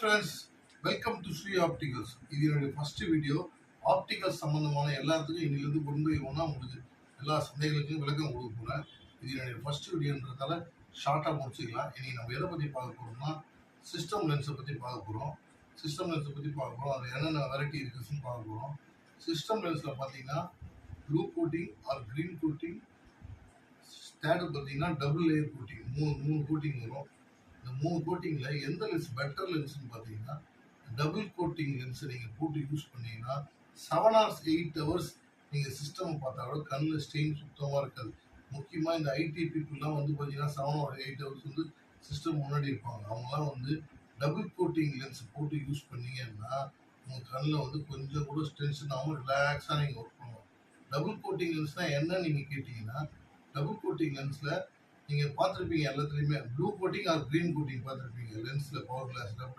Friends, welcome to Sri Opticals. இது என்னுடைய first video. Opticals சம்மந்தமான எல்லாத்துக்கும் இன்னிலிருந்து ஒன் பை ஒன்னாக உங்களுக்கு எல்லா சந்தேகங்களுக்கும் விளக்கம் கொடுக்க போகிறேன். இது என்னுடைய ஃபர்ஸ்ட் வீடியோன்றதால ஷார்ட்டாக முடிச்சுக்கலாம். இன்னைக்கு நம்ம எதை பற்றி பார்க்க போகிறோம்னா சிஸ்டம் லென்ஸை பற்றி பார்க்க போகிறோம். அதில் என்னென்ன வெரைட்டி இருக்குதுன்னு பார்க்க போகிறோம். சிஸ்டம் லென்ஸில் பார்த்தீங்கன்னா blue coating or green coating, third பார்த்தீங்கன்னா டபுள் லேயர் கோட்டிங், மூணு கோட்டிங் வரும். இந்த 3 கோட்டிங்கில் எந்த லென்ஸ் பெட்டர் லென்ஸ்னு பார்த்தீங்கன்னா டபுள் கோட்டிங் லென்ஸை நீங்கள் போட்டு யூஸ் பண்ணீங்கன்னா 7 hours 8 hours நீங்கள் சிஸ்டம் பார்த்தா கூட கண்ணில் ஸ்டெயின் சுத்தமாக இருக்காது. முக்கியமாக இந்த ஐடி பீப்புளெலாம் வந்து பார்த்தீங்கன்னா 7 or 8 hours வந்து சிஸ்டம் முன்னாடி இருப்பாங்க. அவங்களாம் வந்து டபுள் கோட்டிங் லென்ஸ் போட்டு யூஸ் பண்ணீங்கன்னா உங்கள் கண்ணில் வந்து கொஞ்சம் கூட டென்ஷன் ஆகாமல் ரிலாக்ஸாக நீங்கள் ஒர்க் பண்ணலாம். டபுள் கோட்டிங் லென்ஸ்னால் என்ன நீங்கள் கேட்டிங்கன்னா, டபுள் கோட்டிங் லென்ஸில் நீங்கள் பார்த்துருப்பீங்க எல்லாத்துலேயுமே blue coating or green coating பார்த்துருப்பீங்க. லென்ஸில் பவர் கிளாஸில்